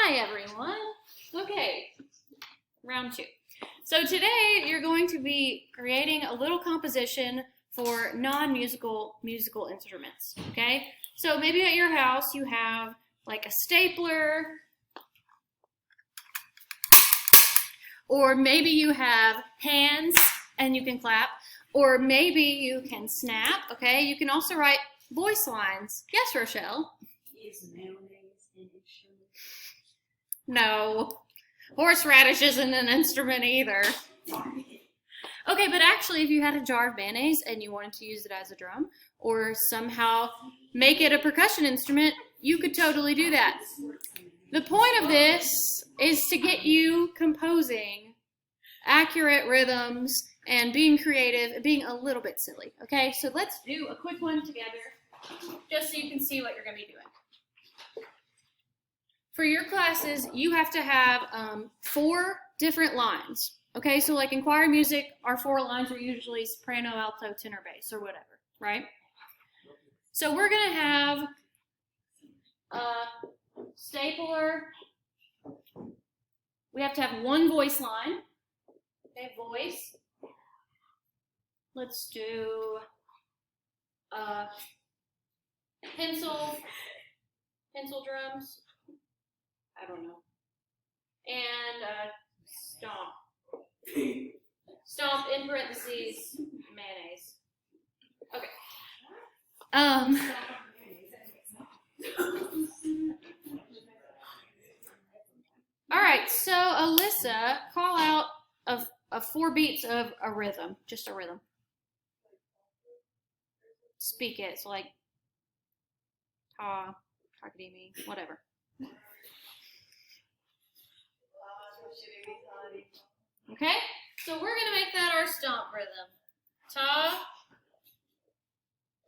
Hi, everyone. Okay, round two. So today you're going to be creating a little composition for non-musical musical instruments, okay? So maybe at your house you have like a stapler, or maybe you have hands and you can clap, or maybe you can snap, okay? You can also write voice lines. Yes, Rochelle? Is mayonnaise an instrument? No. Horseradish isn't an instrument either. Okay, but actually, if you had a jar of mayonnaise and you wanted to use it as a drum, or somehow make it a percussion instrument, you could totally do that. The point of this is to get you composing accurate rhythms and being creative and being a little bit silly. Okay, so let's do a quick one together, just so you can see what you're going to be doing. For your classes, you have to have 4 different lines. Okay, so like in choir music, our 4 lines are usually soprano, alto, tenor, bass, or whatever, right? So we're going to have a stapler. We have to have 1 voice line. Okay, voice. Let's do pencil drums. I don't know. And stomp. Stomp in parentheses, mayonnaise. Okay. All right, so Alyssa, call out of 4 beats of a rhythm, just a rhythm. Speak it, so like ta, takadimi, whatever. Okay, so we're gonna make that our stomp rhythm. Ta,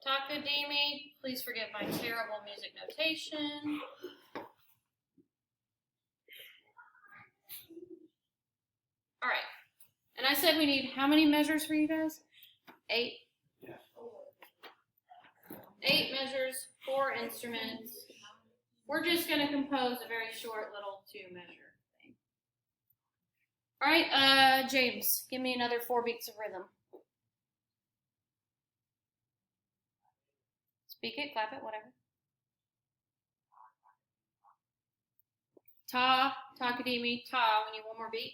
takadimi. Please forgive my terrible music notation. All right, and I said we need how many measures for you guys? 8. 8 measures, 4 instruments. We're just gonna compose a very short little 2-measure thing. All right, James, give me another 4 beats of rhythm. Speak it, clap it, whatever. Ta, takadimi, ta. We need 1 more beat.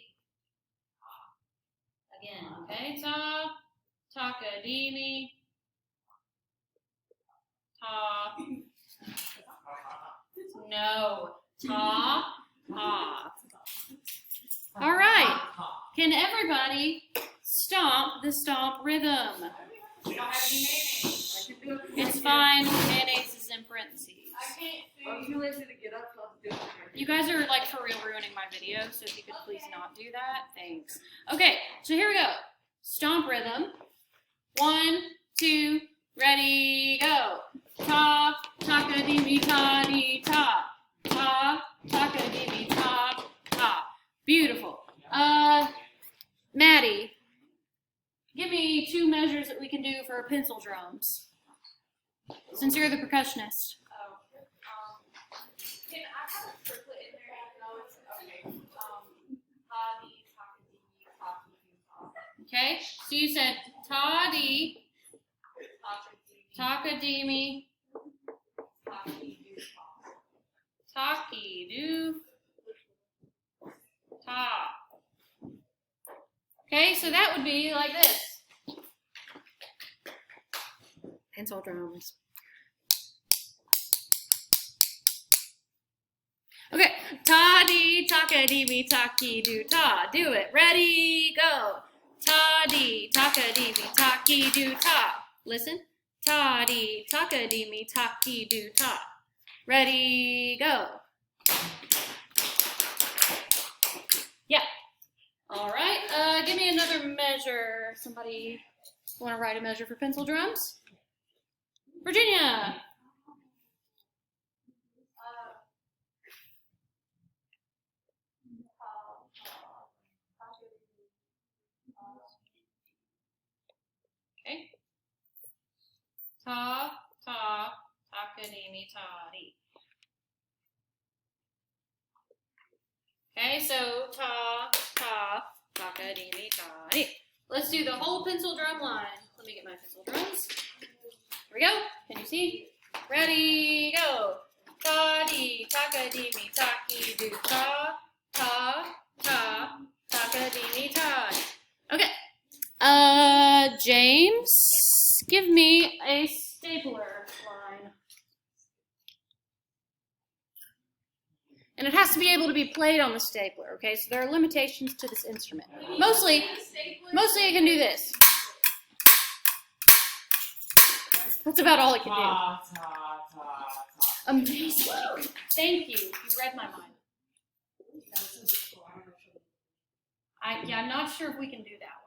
Again, okay? Ta, takadimi, ta. No, ta, ta. All right. Can everybody stomp the stomp rhythm? We don't have any mayonnaise. It's fine. Mayonnaise is in parentheses. I can't see. I'm too lazy to get up. You guys are like for real ruining my video, so if you could please not do that, thanks. Okay, so here we go. Stomp rhythm. 1, 2, ready, go. Ta, takadimi, ta, di, ta. Ta, takadimi, ta, ta. Beautiful. Maddie, give me 2 measures that we can do for pencil drums, since you're the percussionist. Can I have a triplet in there? No, it's okay. Okay, so you said ta, di, takadimi, taki, do, ta. Okay, so that would be like this. Pencil drums. Okay, ta, di, takadimi, taki, do, ta. Do it. Ready, go. Ta, di, takadimi, taki, do, ta. Listen. Ta, di, takadimi, taki, do, ta. Ready, go. Yeah. All right. Give me another measure. Somebody want to write a measure for pencil drums? Virginia. Okay. Ta, ta, takadimi, ta, di. Okay, so ta, ta, taka, dee, me, ta, dee. Let's do the whole pencil drum line. Let me get my pencil drums. Here we go. Can you see? Ready, go. Ta, dee, taka, dee, me, taki, do, ta, ta, ta, taka, dee, me, ta. Okay. James, give me a stapler line. And it has to be able to be played on the stapler, okay? So there are limitations to this instrument. Mostly I can do this. That's about all I can do. Amazing. Thank you. You read my mind. I'm not sure if we can do that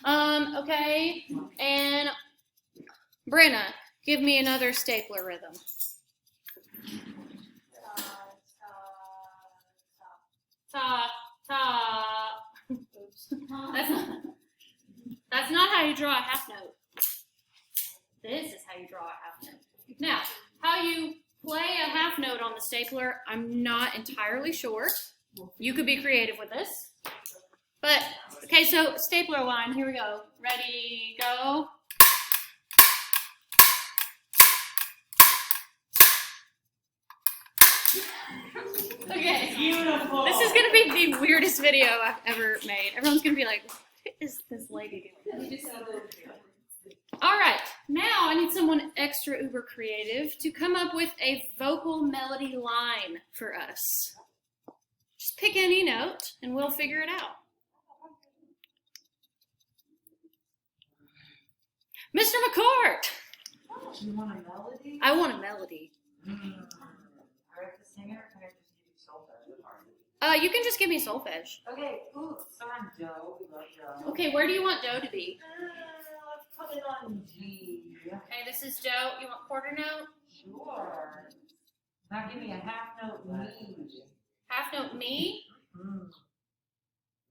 one. Okay. And Brenna, give me another stapler rhythm. Ta, ta. Oops. That's not how you draw a half note. This is how you draw a half note. Now, how you play a half note on the stapler, I'm not entirely sure. You could be creative with this. But, okay, so stapler line, here we go. Ready, go. Okay. Beautiful. This is going to be the weirdest video I've ever made. Everyone's going to be like, what is this lady doing? All right, now I need someone extra uber creative to come up with a vocal melody line for us. Just pick any note and we'll figure it out. Mr. McCourt! Do you want a melody? I want a melody. I have to sing it, or can I just give you solfege? You can just give me solfege. Okay, ooh, so I'm Joe. We love Joe. Okay, where do you want dough to be? Let's put it on G. Okay, this is dough. You want quarter note? Sure. Now give me a half note me. Half note me? Mm.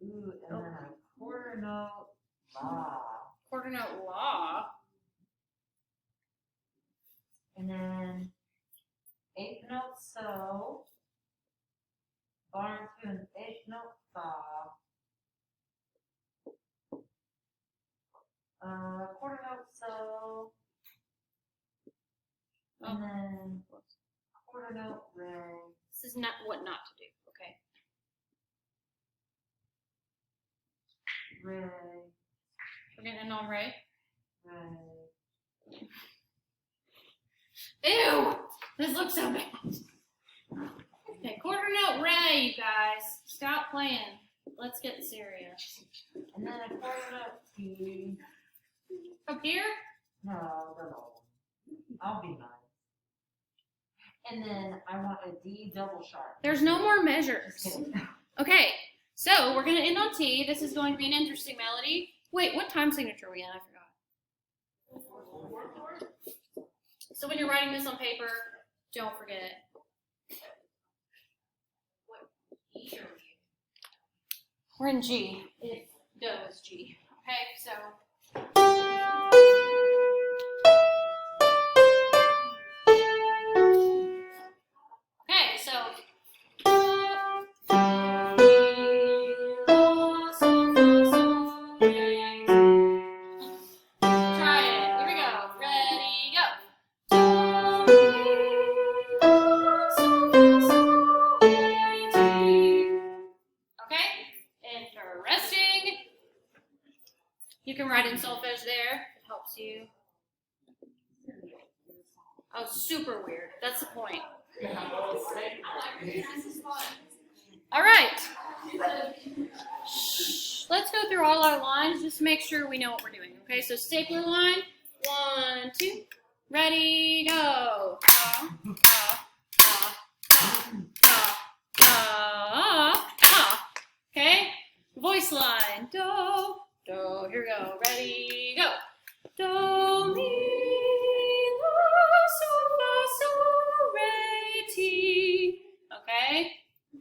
Ooh, and then a quarter note la. Quarter note la. And then eighth note so. Bar tune eighth note fa. Quarter note so. And then quarter note re. This is not what not to do, okay? Re. We're gonna end on re. Re. Ew! This looks so bad. Okay, quarter note re, you guys. Stop playing. Let's get serious. And then a quarter note T. Up here? No, the low one. I'll be nice. And then I want a D double sharp. There's no more Just measures. kidding. Okay, so we're gonna end on T. This is going to be an interesting melody. Wait, what time signature are we in? I forgot. So when you're writing this on paper, don't forget. What key are we in? We're in G. It goes G. Okay, so. Okay, so. Try it. Here we go. Ready, go. Okay? Interesting. You can write in solfege there. It helps you. Oh, super weird. That's the point. All right. Let's go through all our lines just to make sure we know what we're doing. Okay, so stapler line. 1, 2. Ready, go. Ta, ta, ta, ta, ta, ta, ta. Okay, voice line. Do, do. Here we go. Ready, go. Do, mi, la, sol, fa, sol, re, ti. Okay,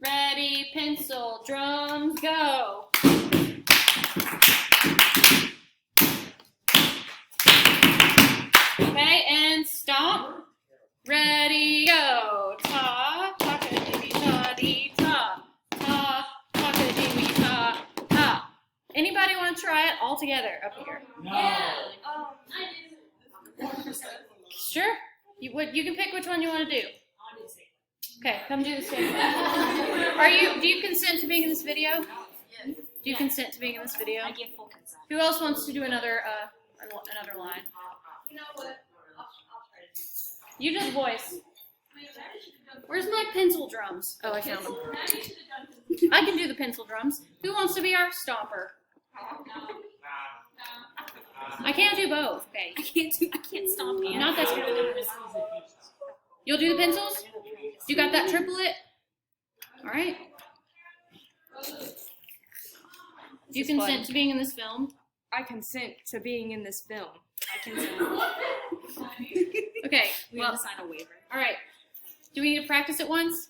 ready, pencil, drums, go. Okay, and stomp. Ready, go. Ta, ta, dee, ta, dee, ta. Ta, all together up here. I do. Sure. You can pick which one you want to do. Okay, come do this video. Do you consent to being in this video? Yes. Do you consent to being in this video? I give full consent. Who else wants to do another line? You know what? I'll try to do this. You do the voice. Wait, Maddie should have done Where's my pencil drums? Oh, I found them. Maddie should have done this. I can do the pencil drums. Who wants to be our stomper? No. I can't do both. Okay. I can't stomp you. Not that good. You'll do the pencils? You got that triplet? All right. Do you consent to being in this film? I consent to being in this film. I consent. Okay. We Well, have to sign a waiver. all right. Do we need to practice it once?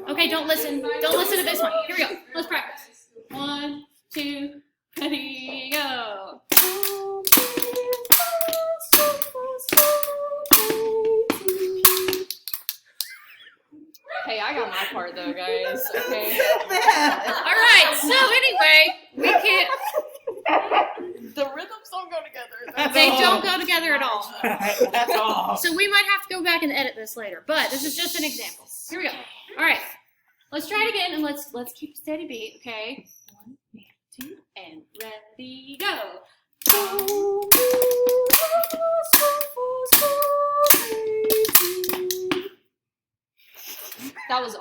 Okay, don't listen. Don't listen to this one. Here we go. Let's practice. 1, 2, ready, go. Hey, I got my part though, guys. Okay. All right. So anyway, we can't. The rhythms don't go together. They don't go together at all. That's all. So we might have to go back and edit this later. But this is just an example. Here we go. All right. Let's try it again and let's keep a steady beat. Okay. 1, 2, and ready, go. That was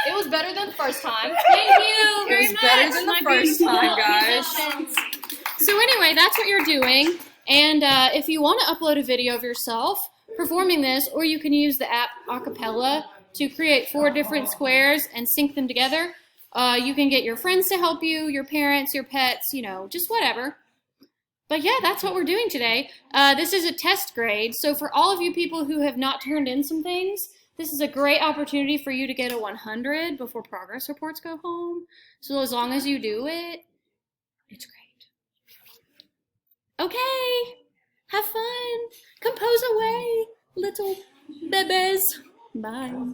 it was better than the first time. Thank you very It was much. better than the my first beautiful time, guys. musicians. So anyway, that's what you're doing. And if you want to upload a video of yourself performing this, or you can use the app Acapella to create 4 different squares and sync them together. You can get your friends to help you, your parents, your pets, just whatever. But yeah, that's what we're doing today. This is a test grade, so for all of you people who have not turned in some things, this is a great opportunity for you to get a 100 before progress reports go home. So as long as you do it, it's great. Okay, have fun. Compose away, little bebes. Bye.